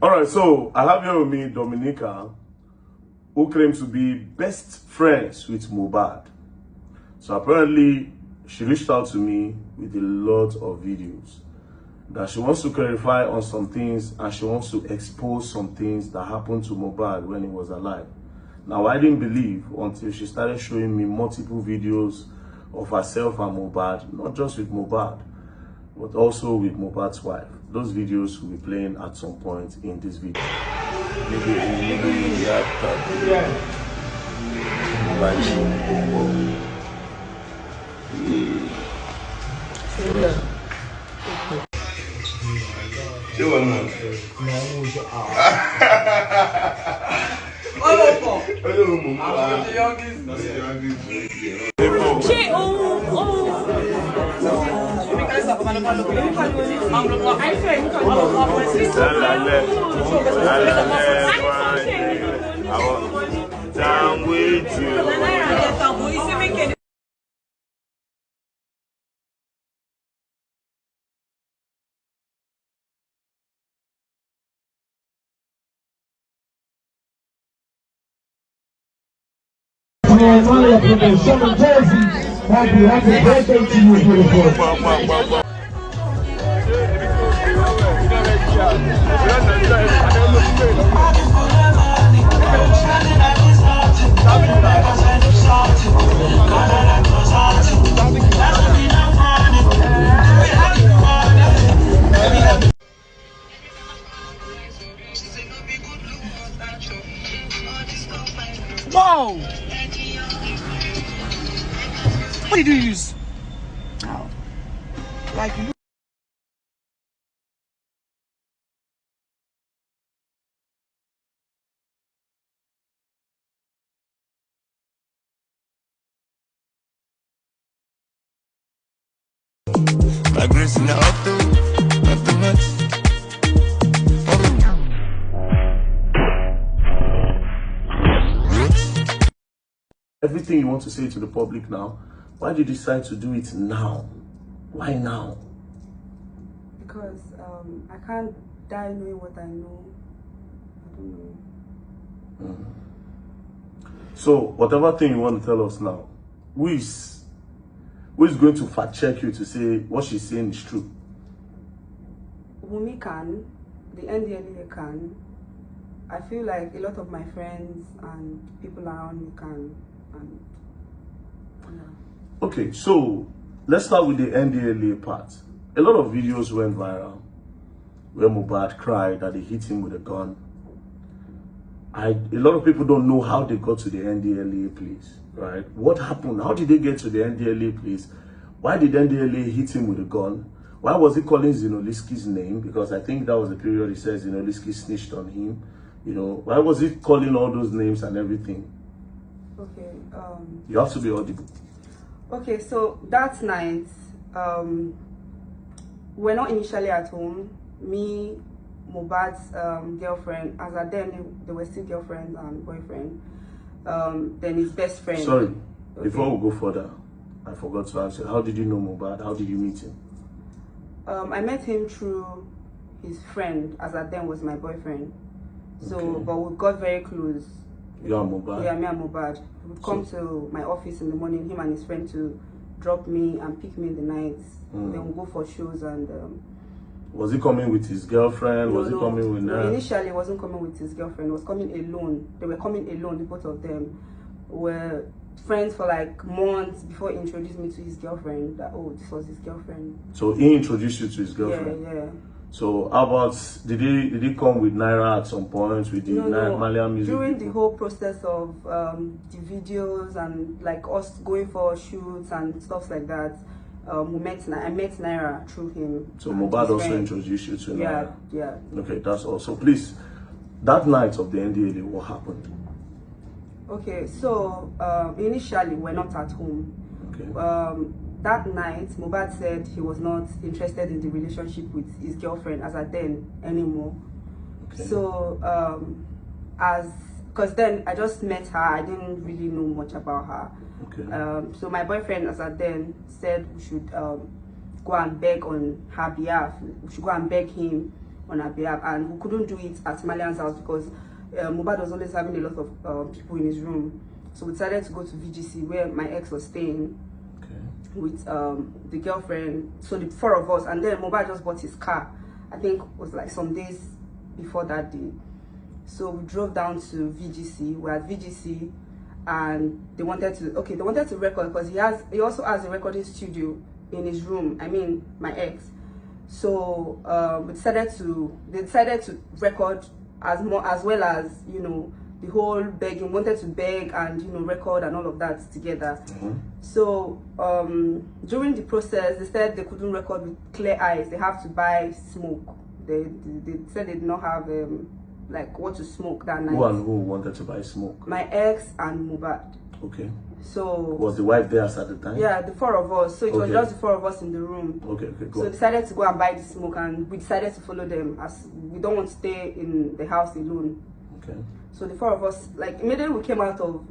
All right, so I have here with me Dominica, who claims to be best friends with Mohbad. So apparently, she reached out to me with a lot of videos that she wants to clarify on some things, and she wants to expose some things that happened to Mohbad when he was alive. Now, I didn't believe until she started showing me multiple videos of herself and Mohbad, not just with Mohbad, but also with Mohbad's wife. Those videos will be playing at some point in this video. Down with you. Happy birthday to you, beautiful. Wow! What did you use? Oh. Like you. My grace in the auto, nothing much. Everything you want to say to the public now, why did you decide to do it now? Why now? Because I can't die knowing what I know. I don't know. So, whatever thing you want to tell us now, who is going to fact check you to say what she's saying is true? Wumi can, the NDLEA can. I feel like a lot of my friends and people around me can. And, yeah. Okay, so let's start with the NDLEA part. A lot of videos went viral where Mohbad cried that they hit him with a gun. A lot of people don't know how they got to the NDLEA place, right? What happened? How did they get to the NDLEA place? Why did NDLEA hit him with a gun? Why was he calling Zinoliski's name? Because I think that was the period he said Zinoliski snitched on him. You know, why was he calling all those names and everything? Okay. You have to be audible. Okay, so that night, we're not initially at home. Me, Mohbad's girlfriend, as at then they were still girlfriend and boyfriend. Then his best friend. Sorry, okay. Before we go further, I forgot to ask you, how did you know Mohbad? How did you meet him? I met him through his friend, as at then was my boyfriend. So, Okay. but we got very close. You and Mohbad? Yeah, me and Mohbad. He would come to my office in the morning, him and his friend, to drop me and pick me in the night. Then we'll go for shows and... Was he coming with his girlfriend? Was he coming with her? Initially, he wasn't coming with his girlfriend. He was coming alone. They were coming alone, the both of them. Were friends for like months before he introduced me to his girlfriend. That, oh, this was his girlfriend. So he introduced you to his girlfriend? Yeah, yeah. So how about, did he come with Naira at some point, with the Malian music? During the whole process of the videos and like us going for shoots and stuff like that, I met Naira through him. So Mohbad also introduced you to Naira? Yeah. Okay, that's all. So please, that night of the NDLA, what happened? Okay, so initially we're not at home. Okay. That night, Mohbad said he was not interested in the relationship with his girlfriend as at then anymore. Okay. So, because then I just met her, I didn't really know much about her. Okay. So my boyfriend as at then said we should go and beg on her behalf. We should go and beg him on her behalf, and we couldn't do it at Malian's house because Mohbad was always having a lot of people in his room. So we decided to go to VGC where my ex was staying with the girlfriend. So the four of us, and then Mohbad just bought his car. I think it was like some days before that day. So we drove down to VGC. We're at VGC, and they wanted to record because he also has a recording studio in his room. I mean, my ex. So they decided to record as well as, you know, the whole begging, wanted to beg and, you know, record and all of that together. So during the process, they said they couldn't record with clear eyes. They have to buy smoke. They said they did not have like what to smoke that night. Who and who wanted to buy smoke? My ex and Mohbad. Okay. So was the wife there at the time? Yeah, the four of us. So it was just the four of us in the room. Okay, go. So we decided to go and buy the smoke, and we decided to follow them as we don't want to stay in the house alone. Okay. So the four of us, like immediately we came out of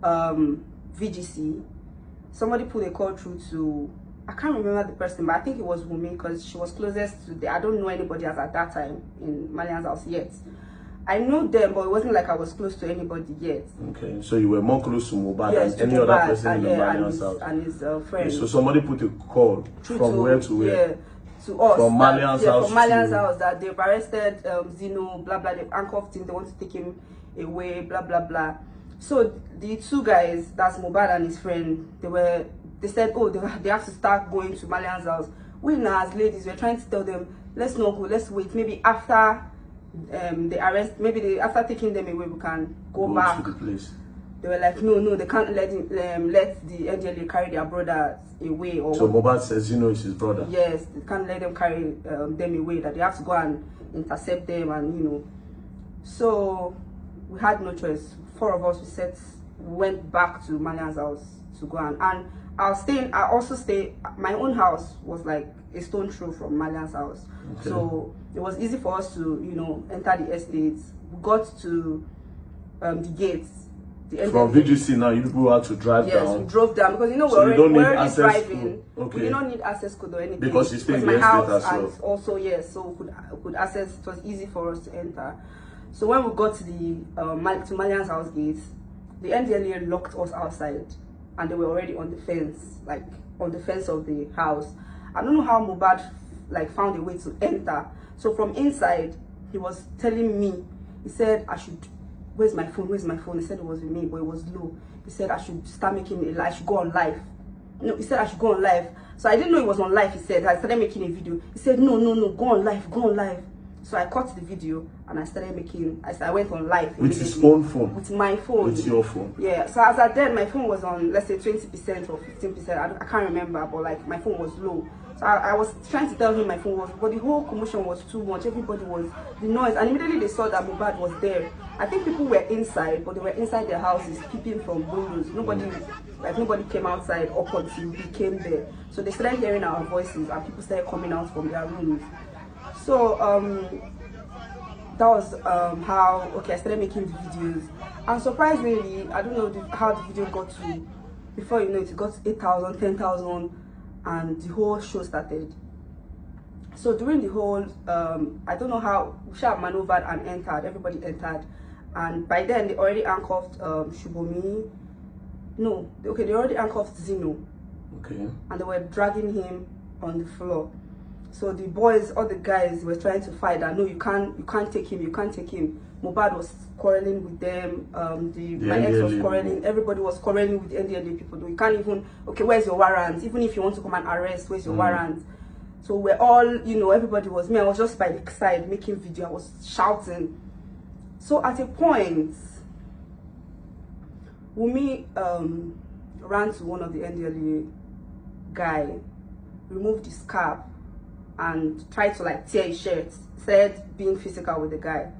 VGC, somebody put a call through to, I can't remember the person, but I think it was Wumi because she was closest to I don't know anybody as at that time in Malian's house yet. I know them, but it wasn't like I was close to anybody yet. Okay, so you were more close to Mohbad than any Mohbad other person in the Malian's house. And his friend. So somebody put a call from where to where? Yeah, to us. From Malian's house. From Malian's house that they've arrested Zeno, blah blah. They've handcuffed him. They want to take him away, blah blah blah. So the two guys, that's Mohbad and his friend, they said, oh, they have to start going to Malian's house. We now as ladies, we're trying to tell them, let's not go, let's wait. Maybe after the arrest, after taking them away, we can go back to the place. They were like, no, they can't let the NDLA carry their brothers away. Or so Mohbad says, you know, it's his brother. Yes, they can't let them carry them away. That they have to go and intercept them, and you know. So we had no choice. Four of us, we went back to Malian's house to go and I also stay. My own house was like a stone throw from Malian's house, so it was easy for us to, you know, enter the estates. We got to the gates. From VGC now, you people had to drive down. Yes, we drove down because, you know, so we're already driving. Okay. We did not need access code or anything. Because you stay in my the house estate as well. and also, yes, so we could access. It was easy for us to enter. So when we got to the to Malian's house gates, the NDLA locked us outside, and they were already on the fence, like on the fence of the house. I don't know how Mohbad like found a way to enter. So from inside, he was telling me, he said I should. Where's my phone? Where's my phone? He said it was with me, but it was low. He said I should start making I should go on live. No, he said I should go on live. So I didn't know it was on live. He said I started making a video. He said no, go on live, go on live. So I cut the video and I started making. I went on live with his own phone. With my phone. With your phone. Yeah. So as at then, my phone was on, let's say 20% or 15%. I can't remember, but like my phone was low. So I was trying to tell him my phone was, but the whole commotion was too much. Everybody was, the noise, and immediately they saw that Mohbad was there. I think people were inside, but they were inside their houses, peeping from windows. Nobody came outside up until we came there. So they started hearing our voices, and people started coming out from their rooms. So that was how I started making the videos. And surprisingly, I don't know how the video got to, before you know it got 8,000, 10,000. And the whole show started. So during the whole, I don't know how, we have maneuvered and entered, everybody entered. And by then, they already handcuffed Shubomi. No, okay, they already handcuffed Zeno. Okay. And they were dragging him on the floor. So the boys, all the guys were trying to fight that, no, you can't take him, you can't take him. Mohbad was quarreling with them, my ex was quarreling, everybody was quarreling with the NDLA people. You can't even, okay, where's your warrant? Even if you want to come and arrest, where's your warrant? So we're all, you know, everybody was, me, I was just by the side making video, I was shouting. So at a point, Wumi ran to one of the NDLA guy, removed his cap, and tried to like tear his shirt, said being physical with the guy.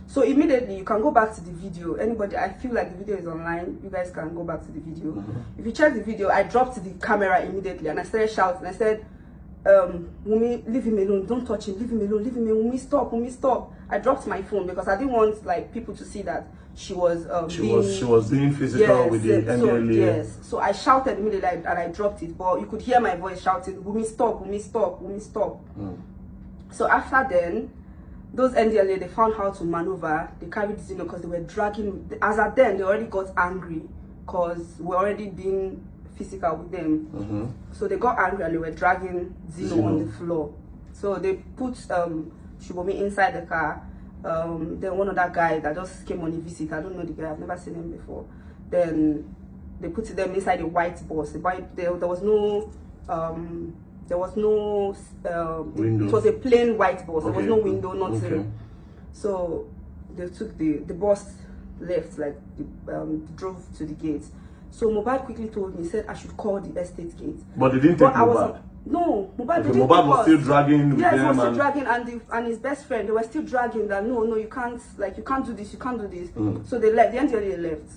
So immediately, you can go back to the video. Anybody, I feel like the video is online. You guys can go back to the video. If you check the video, I dropped the camera immediately and I started shouting. I said, Wumi, leave him alone. Don't touch him. Leave him alone. Leave him alone. Wumi, stop. Wumi, stop. I dropped my phone because I didn't want like people to see that she was she was being physical with the NDLA. Yes. So I shouted immediately and I dropped it. But you could hear my voice shouting, Wumi, stop. Wumi, stop. Wumi, stop. So after then, those NDLA, they found how to maneuver. They carried Zeno because they were dragging. As at then, they already got angry because we're already being physical with them. So they got angry and they were dragging Zeno on the floor. So they put Shubomi inside the car. Then one other guy that just came on a visit. I don't know the guy. I've never seen him before. Then they put them inside a white bus. There was no window. It was a plain white bus. There was no window, nothing. So they took the bus left, like drove to the gate. So Mohbad quickly told me, he said I should call the estate gate. But they didn't take Mohbad. No, Mohbad didn't. Mohbad was still dragging. Yes, he was still dragging, and his best friend, they were still dragging that no, you can't do this, you can't do this. So they left. The NDLA left.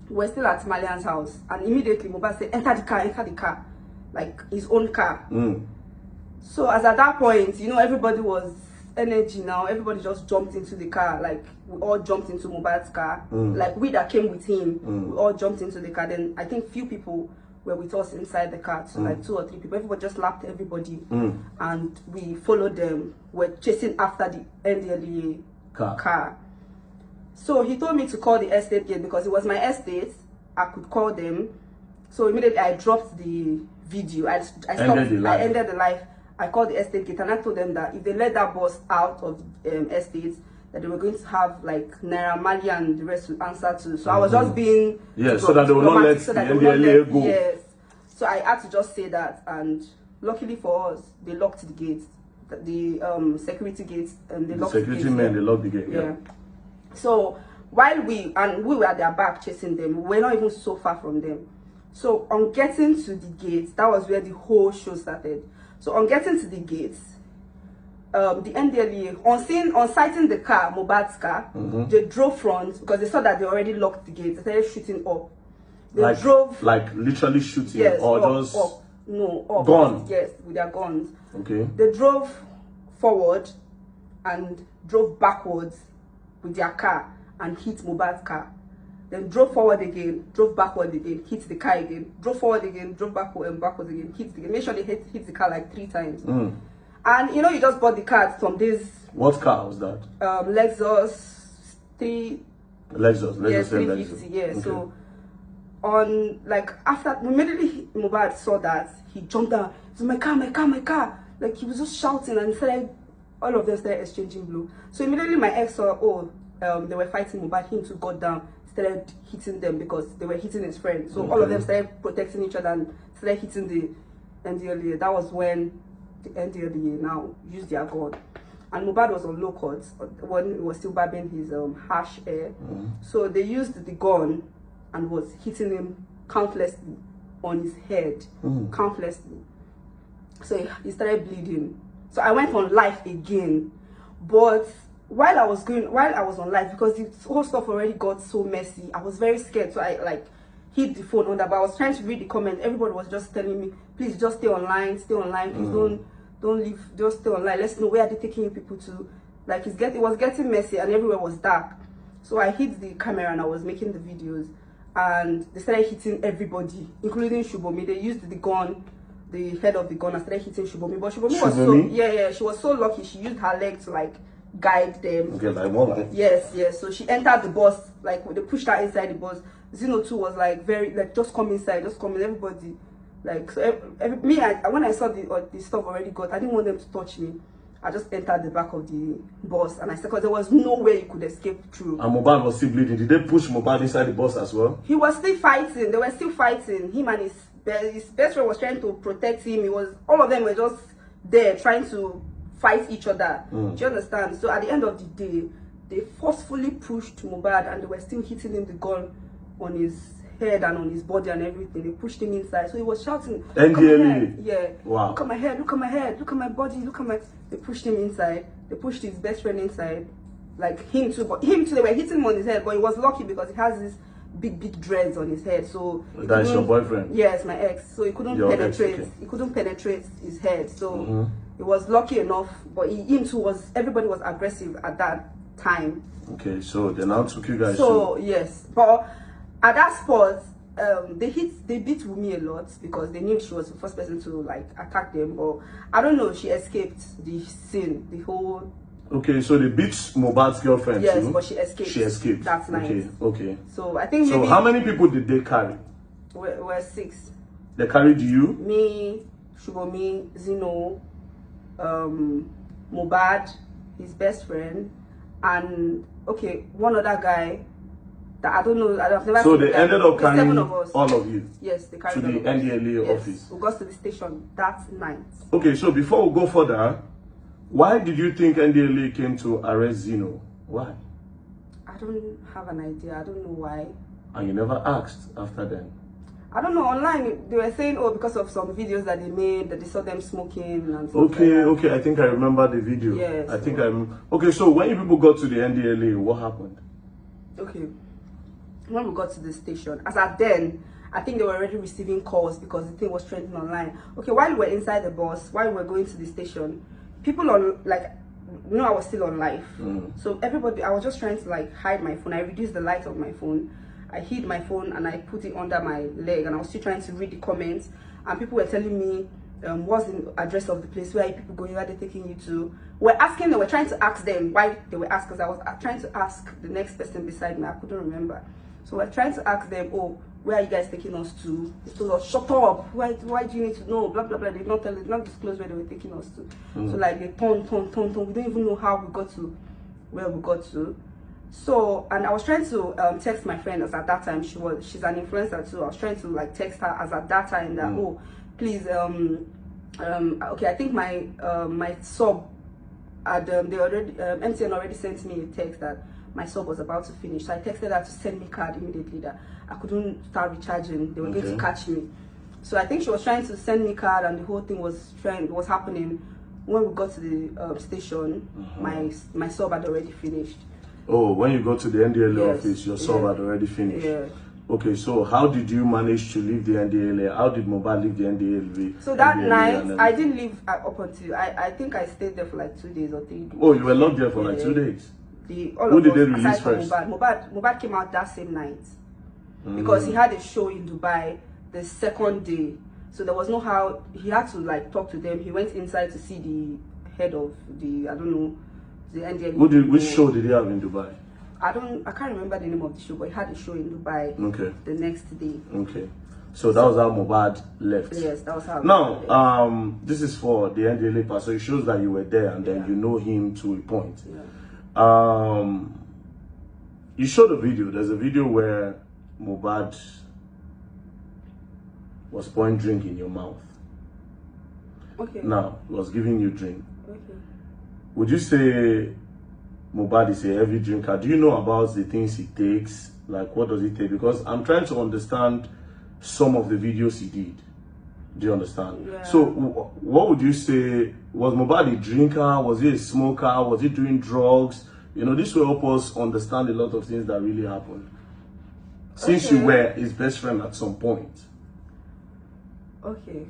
We're still at Malian's house, and immediately Mohbad said, enter the car, like his own car. So as at that point, you know, everybody was energy now. Everybody just jumped into the car, like we all jumped into Mohbad's car. Like we that came with him, we all jumped into the car. Then I think few people were with us inside the car, so like 2 or 3 people. Everybody just lapped everybody, and we followed them. We're chasing after the NDLA car. So he told me to call the estate gate because it was my estate. I could call them. So immediately I dropped the video. I stopped. I ended the live. I called the estate gate and I told them that if they let that bus out of estate, that they were going to have like Naira Marley and the rest to answer to. So I was just being so that they will not let the NDLA go. Yes. So I had to just say that, and luckily for us, they locked the gate, the security gate, and they locked the security men. They locked the gate. Yeah. So while we were at their back chasing them, we were not even so far from them. So on getting to the gate, that was where the whole show started. So on getting to the gates, the NDLA, on sighting the car, Mohbad's car, they drove front because they saw that they already locked the gate. They started shooting up. They drove like literally shooting, or just up. Gun. Yes, with their guns. Okay. They drove forward and drove backwards with their car and hit Mohbad's car. Then drove forward again, drove backward again, hit the car again, drove forward again, drove backward and backwards again, hit the car. Make sure they hit the car like 3 times. And you know, you just bought the car from this. What car was that? Lexus 3. Lexus. Yes, 350. Yeah. Okay. So on after immediately Mohbad saw that, he jumped down. He said, my car. Like he was just shouting and started. All of them started exchanging blows. So immediately my ex saw, they were fighting Mohbad. Him too got down, started hitting them because they were hitting his friend. So all of them started protecting each other and started hitting the NDLA. That was when the NDLA now used their gun. And Mohbad was on low cuts when he was still barbing his harsh hair. So they used the gun and was hitting him countlessly on his head, countlessly. So he started bleeding. So I went on live again, but while I was on live, because the whole stuff already got so messy, I was very scared. So I hit the phone on that, but I was trying to read the comments. Everybody was just telling me, please just stay online, please don't leave, just stay online. Let's know where are they taking you people to. Like it was getting messy and everywhere was dark. So I hit the camera and I was making the videos, and they started hitting everybody, including Shubomi. They used the gun, the head of the gun, and started hitting Shubomi. But Shubomi was so she was so lucky. She used her leg to guide them. Okay, like what? Yes. So she entered the bus, they pushed her inside the bus. Zeno too was very just come inside, just come in. Everybody when I saw the stuff already got, I didn't want them to touch me. I just entered the back of the bus and I said, because there was no way you could escape through. And Mohbad was still bleeding. Did they push Mohbad inside the bus as well? He was still fighting. They were still fighting. Him and his best friend was trying to protect him. All of them were just there trying to fight each other. Do you understand? So at the end of the day, they forcefully pushed Mohbad and they were still hitting him the gun on his head and on his body and everything. They pushed him inside. So he was shouting, NDLA. Yeah. Wow. Look at my head, look at my head, look at my body, look at my... They pushed him inside. They pushed his best friend inside. Him too, they were hitting him on his head, but he was lucky because he has this big dreads on his head. So that's your boyfriend? Yes, my ex. So he couldn't penetrate. Okay. He couldn't penetrate his head. So he was lucky enough, but everybody was aggressive at that time. Okay, so they now took you guys. So yes, but at that spot, they beat Wumi a lot because they knew she was the first person to attack them. But I don't know, she escaped the scene, the whole Okay, so they beat Mohbad's girlfriend Yes, too? but she escaped. She escaped. That night. Okay, okay. So I think So maybe how many people did they carry? we're 6. They carried you? Me, Shubomi, Zino, Mohbad, his best friend, and okay, one other guy that I don't know. I've never So seen they the guy. ended up The carrying 7 of us. all of you Yes, they carried to all the of us. NDLA Yes, office. we got to the station that night. Okay, so before we go further, why did you think NDLA came to arrest Zeno? Why? I don't have an idea. I don't know why. And you never asked after then? I don't know. Online, they were saying, oh, because of some videos that they made, that they saw them smoking and stuff Okay, like that. okay, I think I remember the video. Yes. I think okay, so when you people got to the NDLA, what happened? Okay. When we got to the station, as at then, I think they were already receiving calls because the thing was trending online. Okay, while we were inside the bus, while we were going to the station, people on, like, you know, I was still on live. So everybody, I was just trying to like hide my phone. I reduced the light of my phone. I hid my phone and I put it under my leg, and I was still trying to read the comments, and people were telling me what's the address of the place, where are people going, where are they taking you to. They were trying to ask them why they were asked, because I was trying to ask the next person beside me. I couldn't remember, so we're trying to ask them, oh, where are you guys taking us to? They told us, shut up, why do you need to know, blah blah blah. They did not disclose where they were taking us to. So like they turn, we don't even know how we got to where we got to. So, and I was trying to text my friend, as at that time she's an influencer too. I was trying to like text her as at that time that oh, please okay, I think my my sub had they already MTN already sent me a text that my sub was about to finish. So I texted her to send me card immediately that I couldn't start recharging. They were going to catch me. So I think she was trying to send me card, and the whole thing was happening. When we got to the station, my sub had already finished. Oh, when you go to the NDLA office, your sub had already finished. Yeah. Okay, so how did you manage to leave the NDLA? How did Mohbad leave the NDLA? So that night, I didn't leave up until, I think I stayed there for like 2 days or 3 days. Oh, you were locked there for like 2 days? Who did they release first? Mohbad came out that same night. Because he had a show in Dubai the second day. So there was no how, he had to like talk to them. He went inside to see the head of the, I don't know, the NDLA. Which show did he have in Dubai? I can't remember the name of the show, but he had a show in Dubai the next day. Okay. So that was how Mohbad left. Yes, that was how. Now, this is for the NDLA part, so it shows that you were there and then you know him to a point. Yeah. You showed a video. There's a video where Mohbad was pouring drink in your mouth. Okay. Now, he was giving you drink. Okay. Would you say Mohbad is a heavy drinker? Do you know about the things he takes? Like, what does he take? Because I'm trying to understand some of the videos he did. Do you understand? Yeah. So, what would you say? Was Mohbad a drinker? Was he a smoker? Was he doing drugs? You know, this will help us understand a lot of things that really happened. Since you were his best friend at some point. Okay.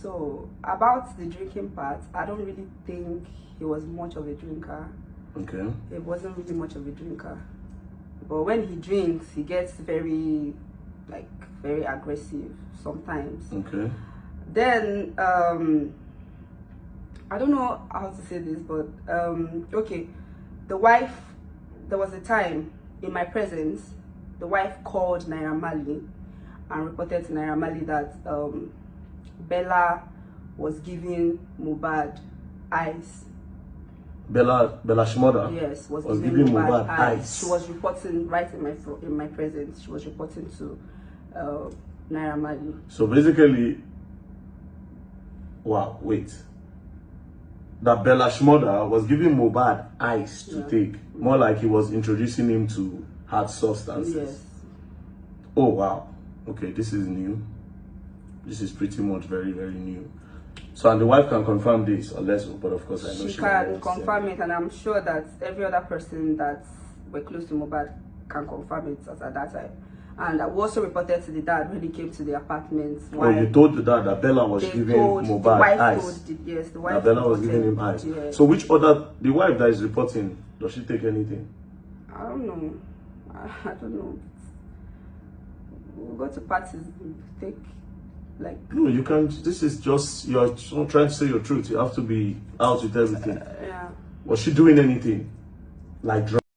So, about the drinking part, I don't really think he was much of a drinker. Okay. He wasn't really much of a drinker. But when he drinks, he gets very aggressive sometimes. Okay. Then, I don't know how to say this, but, okay. The wife, there was a time in my presence, the wife called Naira Marley and reported to Naira Marley that Bella was giving Mohbad ice. Bella Shmurda? Yes, was giving Mohbad ice. She was reporting right in my presence. She was reporting to Naira Marley. So basically, wow, wait. That Bella Shmurda was giving Mohbad ice to take. More like he was introducing him to hard substances. Yes. Oh, wow. Okay, this is new. This is pretty much very, very new. So, and the wife can confirm this, unless, but of course I know she can confirm it, and I'm sure that every other person that were close to Mohbad can confirm it at that time. And I also reported to the dad when he came to the apartment. Oh, you told the dad that Bella was giving Mohbad ice? Yes, the wife. That Bella was giving him ice. Yes. So which the wife that is reporting, does she take anything? I don't know. I don't know. We'll go to parties, take, like... No, you can't. This is just, you're trying to say your truth. You have to be out with everything. Yeah. Was she doing anything? Like